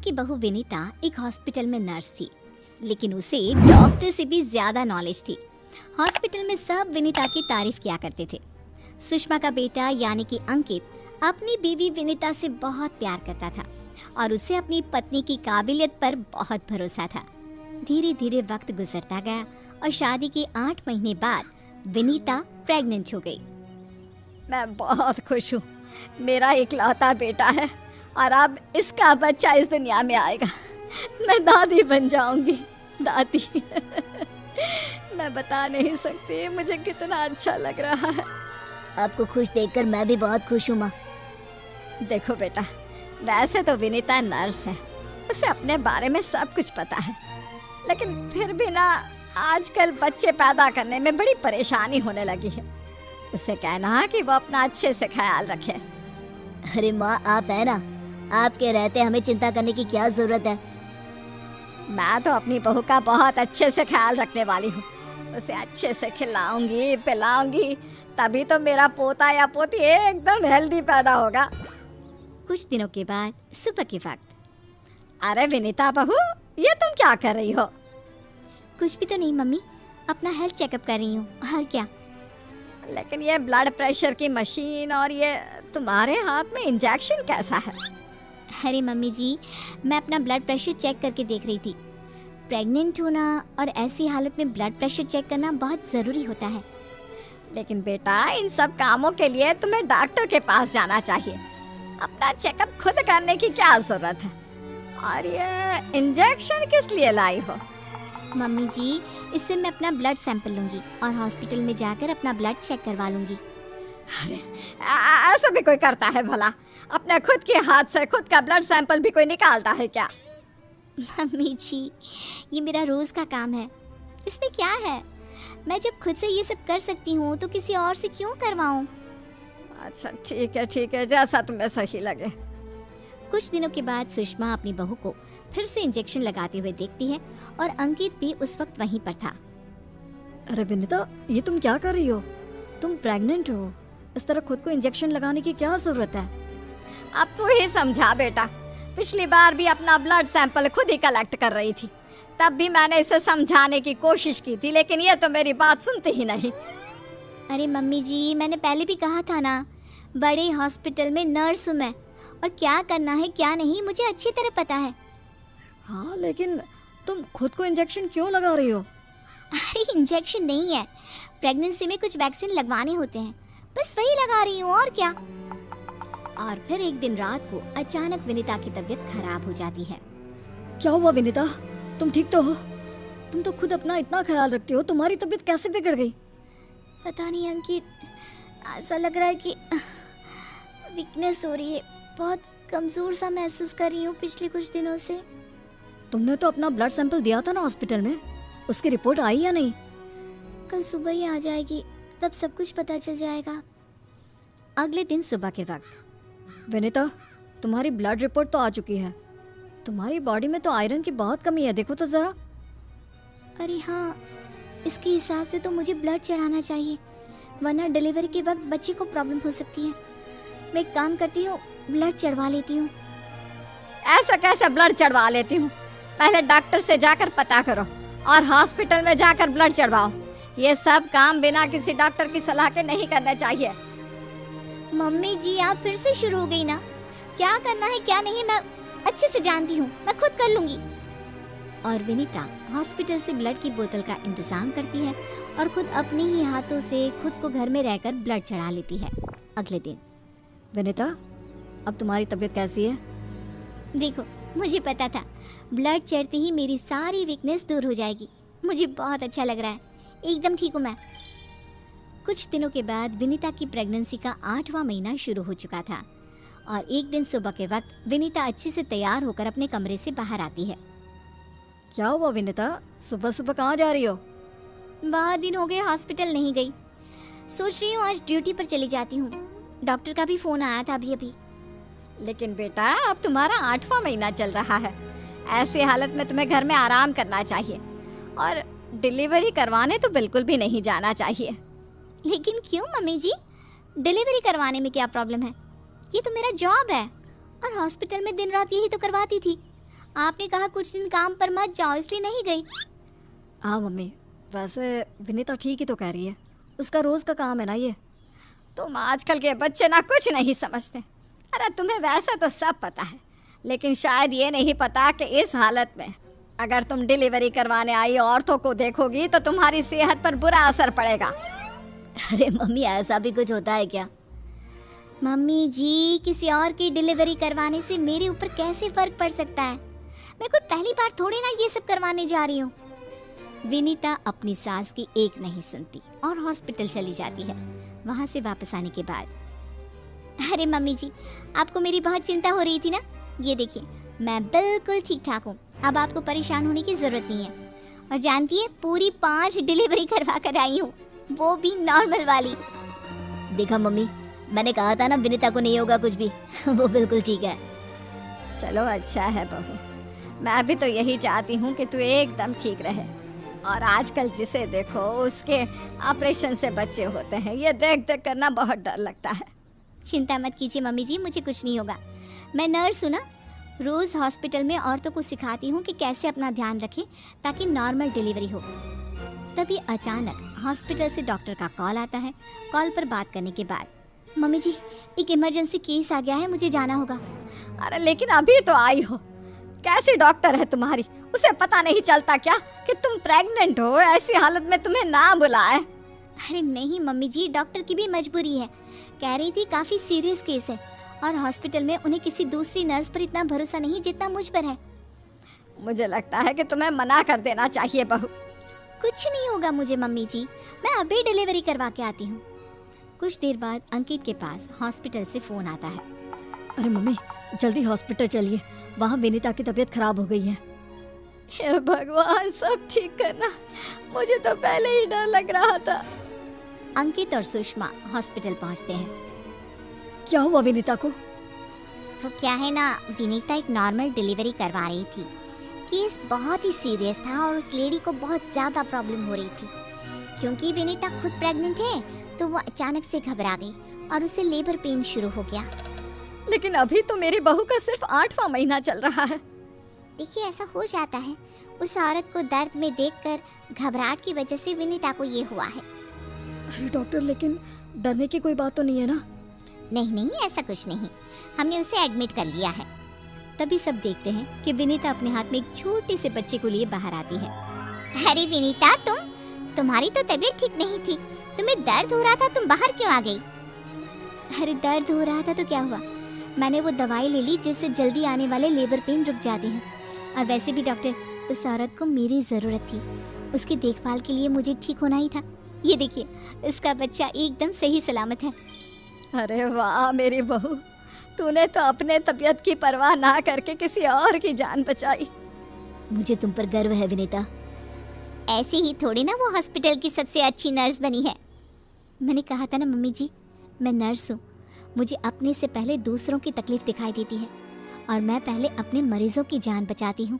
की बहू विनीता एक हॉस्पिटल में नर्स थी, लेकिन उसे डॉक्टर से भी ज्यादा नॉलेज थी। हॉस्पिटल में सब विनीता की तारीफ किया करते थे। सुषमा का बेटा यानी कि अंकित अपनी बीवी विनीता से बहुत प्यार करता था और उसे अपनी पत्नी की काबिलियत पर बहुत भरोसा था। धीरे धीरे वक्त गुजरता गया और शादी के 8 महीने बाद विनीता प्रेग्नेंट हो गई। मैं बहुत खुश हूँ। मेरा इकलौता बेटा है और अब इसका बच्चा इस दुनिया में आएगा। मैं दादी बन जाऊंगी। दादी मैं बता नहीं सकती मुझे कितना अच्छा लग रहा है। आपको खुश देखकर मैं भी बहुत खुश हूँ माँ। देखो बेटा, वैसे तो विनीता नर्स है, उसे अपने बारे में सब कुछ पता है, लेकिन फिर भी ना आजकल बच्चे पैदा करने में बड़ी परेशानी होने लगी है। उसे कहना कि वो अपना अच्छे से ख्याल रखे। अरे माँ, आप है ना, आपके रहते हमें चिंता करने की क्या जरूरत है। मैं तो अपनी बहू का बहुत अच्छे से ख्याल रखने वाली हूँ। उसे अच्छे से खिलाऊंगी पिलाऊंगी, तभी तो मेरा पोता या पोती एकदम हेल्दी पैदा होगा। कुछ दिनों के बाद सुबह के वक्त। अरे विनीता बहू, ये तुम क्या कर रही हो? कुछ भी तो नहीं मम्मी, अपना हेल्थ चेकअप कर रही हूँ। और क्या? लेकिन ये ब्लड प्रेशर की मशीन और ये तुम्हारे हाथ में इंजेक्शन कैसा है? अरे मम्मी जी, मैं अपना ब्लड प्रेशर चेक करके देख रही थी। प्रेग्नेंट होना और ऐसी हालत में ब्लड प्रेशर चेक करना बहुत ज़रूरी होता है। लेकिन बेटा, इन सब कामों के लिए तुम्हें डॉक्टर के पास जाना चाहिए। अपना चेकअप खुद करने की क्या जरूरत है? और ये इंजेक्शन किस लिए लाई हो? मम्मी जी, इससे मैं अपना ब्लड सैंपल लूंगी और हॉस्पिटल में जाकर अपना ब्लड चेक करवा लूंगी। अरे ऐसा भी कोई करता है भला? अपने खुद के हाथ से खुद का ब्लड सैंपल भी कोई निकालता है क्या? मम्मी जी, ये मेरा रोज का काम है, इसमें क्या है? मैं जब खुद से ये सब कर सकती हूँ तो किसी और से क्यों करवाऊँ? अच्छा ठीक है, जैसा तुम्हें सही लगे। कुछ दिनों के बाद सुषमा अपनी बहू को फिर से इंजेक्शन लगाते हुए देखती है और अंकित भी उस वक्त वहीं पर था। अरे विनीता, ये तुम क्या कर रही हो? तुम प्रेग्नेंट हो, इस तरह खुद को इंजेक्शन लगाने की क्या जरूरत है? अब तू ही समझा बेटा। पिछली बार भी अपना ब्लड सैंपल खुद ही कलेक्ट कर रही थी, तब भी मैंने इसे समझाने की कोशिश की थी, लेकिन ये तो मेरी बात सुनती ही नहीं। अरे मम्मी जी, मैंने पहले भी कहा था ना, बड़े हॉस्पिटल में नर्स हूँ मैं, और क्या करना है क्या नहीं मुझे अच्छी तरह पता है। हाँ, लेकिन तुम खुद को इंजेक्शन क्यों लगा रही हो? अरे इंजेक्शन नहीं है, प्रेगनेंसी में कुछ वैक्सीन लगवाने होते हैं, बस वही लगा रही हूँ, और क्या। और फिर एक दिन रात को अचानक विनीता की तबीयत खराब हो जाती है। क्या हुआ विनीता? तुम ठीक तो हो? तुम तो खुद अपना इतना ख्याल रखती हो, तुम्हारी तबीयत कैसे बिगड़ गई? पता नहीं अंकित, ऐसा लग रहा है कि वीकनेस हो रही है, बहुत कमजोर सा महसूस कर रही हूँ पिछले कुछ दिनों से। तुमने तो अपना ब्लड सैंपल दिया था ना हॉस्पिटल में, उसकी रिपोर्ट आई या नहीं? कल सुबह ही आ जाएगी, तब सब कुछ पता चल जाएगा। अगले दिन सुबह के वक्त। विनीता, तुम्हारी ब्लड रिपोर्ट तो आ चुकी है। तुम्हारी बॉडी में तो आयरन की बहुत कमी है, देखो तो जरा। अरे हाँ, इसके हिसाब से तो मुझे ब्लड चढ़ाना चाहिए, वरना डिलीवरी के वक्त बच्चे को प्रॉब्लम हो सकती है। मैं एक काम करती हूँ, ब्लड चढ़वा लेती हूँ। ऐसा कैसे ब्लड चढ़वा लेती हूँ? पहले डॉक्टर से जाकर पता करो और हॉस्पिटल में जाकर ब्लड चढ़वाओ। ये सब काम बिना किसी डॉक्टर की सलाह के नहीं करना चाहिए। मम्मी जी, आप फिर से शुरू हो गई ना। क्या करना है क्या नहीं मैं अच्छे से जानती हूँ, मैं खुद कर लूंगी। और विनीता हॉस्पिटल से ब्लड की बोतल का इंतजाम करती है और खुद अपने ही हाथों से खुद को घर में रहकर ब्लड चढ़ा लेती है। अगले दिन। विनीता, अब तुम्हारी तबीयत कैसी है? देखो, मुझे पता था ब्लड चढ़ते ही मेरी सारी वीकनेस दूर हो जाएगी। मुझे बहुत अच्छा लग रहा है, एकदम ठीक हूँ मैं। कुछ दिनों के बाद विनीता की प्रेगनेंसी का 8वां महीना शुरू हो चुका था और एक दिन सुबह के वक्त विनीता अच्छे से तैयार होकर अपने कमरे से बाहर आती है। क्या हुआ विनीता, सुबह सुबह कहाँ जा रही हो? बहुत दिन हो गए हॉस्पिटल नहीं गई, सोच रही हूँ आज ड्यूटी पर चली जाती हूँ। डॉक्टर का भी फोन आया था अभी। लेकिन बेटा, अब तुम्हारा 8वां महीना चल रहा है, ऐसी हालत में तुम्हें घर में आराम करना चाहिए और डिलीवरी करवाने तो बिल्कुल भी नहीं जाना चाहिए। लेकिन क्यों मम्मी जी, डिलीवरी करवाने में क्या प्रॉब्लम है? ये तो मेरा जॉब है और हॉस्पिटल में दिन रात यही तो करवाती थी। आपने कहा कुछ दिन काम पर मत जाओ, इसलिए नहीं गई। हाँ मम्मी, वैसे विनीता ठीक ही तो कह रही है, उसका रोज़ का काम है ना ये। तुम आजकल के बच्चे ना कुछ नहीं समझते। अरे तुम्हें वैसे तो सब पता है, लेकिन शायद ये नहीं पता कि इस हालत में अगर तुम डिलीवरी करवाने आई औरतों को देखोगी तो तुम्हारी सेहत पर बुरा असर पड़ेगा। अरे मम्मी, ऐसा भी कुछ होता है क्या? मम्मी जी, किसी और की डिलीवरी करवाने से मेरे ऊपर कैसे फर्क पड़ सकता है? मैं कोई पहली बार थोड़ी ना ये सब करवाने जा रही हूँ। विनीता अपनी सास की एक नहीं सुनती और हॉस्पिटल चली जाती है। वहाँ से वापस आने के बाद, अरे मम्मी जी, आपको मेरी बहुत चिंता हो रही थी ना? ये देखिए, मैं बिल्कुल ठीक ठाक हूँ, अब आपको परेशान होने की जरूरत नहीं है। और जानती है, पूरी 5 डिलीवरी करवा कर आई हूँ, वो भी नॉर्मल वाली। देखा मम्मी, मैंने कहा था ना विनीता को नहीं होगा कुछ भी। वो बिल्कुल ठीक है। चलो अच्छा है बहू, मैं भी तो यही चाहती हूँ कि तू एकदम ठीक रहे। और आजकल जिसे देखो उसके ऑपरेशन से बच्चे होते हैं, ये देख देख करना बहुत डर लगता है। चिंता मत कीजिए मम्मी जी, मुझे कुछ नहीं होगा। मैं नर्स हूँ ना, रोज़ हॉस्पिटल में औरतों को सिखाती हूँ कि कैसे अपना ध्यान रखें ताकि नॉर्मल डिलीवरी हो। तभी अचानक हॉस्पिटल से डॉक्टर का कॉल आता है। कॉल पर बात करने के बाद, मम्मी जी, एक इमरजेंसी केस आ गया है, मुझे जाना होगा। अरे लेकिन अभी तो आई हो, कैसी डॉक्टर है तुम्हारी? उसे पता नहीं चलता क्या कि तुम प्रेग्नेंट हो? ऐसी हालत में तुम्हें ना बुलाए। अरे नहीं मम्मी जी, डॉक्टर की भी मजबूरी है। कह रही थी काफ़ी सीरियस केस है और हॉस्पिटल में उन्हें किसी दूसरी नर्स पर इतना भरोसा नहीं जितना मुझ पर है। मुझे लगता है कि तुम्हें मना कर देना चाहिए बहू। कुछ नहीं होगा मुझे मम्मी जी, मैं अभी डिलीवरी करवा के आती हूँ। कुछ देर बाद अंकित के पास हॉस्पिटल से फ़ोन आता है। अरे मम्मी, जल्दी हॉस्पिटल चलिए, वहाँ विनीता की तबीयत खराब हो गई है। हे भगवान, सब ठीक करना, मुझे तो पहले ही डर लग रहा था। अंकित और सुषमा हॉस्पिटल पहुँचते हैं। क्या हुआ विनीता को? वो क्या है ना, विनीता एक नॉर्मल डिलीवरी करवा रही थी। केस बहुत ही सीरियस था और उस लेडी को बहुत ज़्यादा प्रॉब्लम हो रही थी। क्योंकि विनीता खुद प्रेग्नेंट है तो वो अचानक से घबरा गई और उसे लेबर पेन शुरू हो गया। लेकिन अभी तो मेरी बहू का सिर्फ 8वां महीना चल रहा है। देखिए, ऐसा हो जाता है। उस औरत को दर्द में देखकर घबराहट की वजह से विनीता को ये हुआ है। अरे डॉक्टर, लेकिन डरने की कोई बात तो नहीं है ना? नहीं नहीं, ऐसा कुछ नहीं, हमने उसे एडमिट कर लिया है। तभी सब देखते हैं कि विनीता अपने हाथ में एक छोटे से बच्चे को लिए बाहर आती है। अरे विनीता, तुम्हारी तो तबीयत ठीक नहीं थी, तुम्हें दर्द हो रहा था, तुम बाहर क्यों आ गई? अरे दर्द हो रहा था तो क्या हुआ, मैंने वो दवाई ले ली जिससे जल्दी आने वाले लेबर पेन रुक जाते हैं। और वैसे भी डॉक्टर, उस औरत को मेरी ज़रूरत थी, उसकी देखभाल के लिए मुझे ठीक होना ही था। ये देखिए, इसका बच्चा एकदम सही सलामत है। अरे वाह मेरी बहू, तूने तो अपने तबीयत की परवाह ना करके किसी और की जान बचाई। मुझे तुम पर गर्व है विनीता। ऐसे ही थोड़ी ना वो हॉस्पिटल की सबसे अच्छी नर्स बनी है। मैंने कहा था ना मम्मी जी, मैं नर्स हूँ, मुझे अपने से पहले दूसरों की तकलीफ दिखाई देती है और मैं पहले अपने मरीजों की जान बचाती हूँ।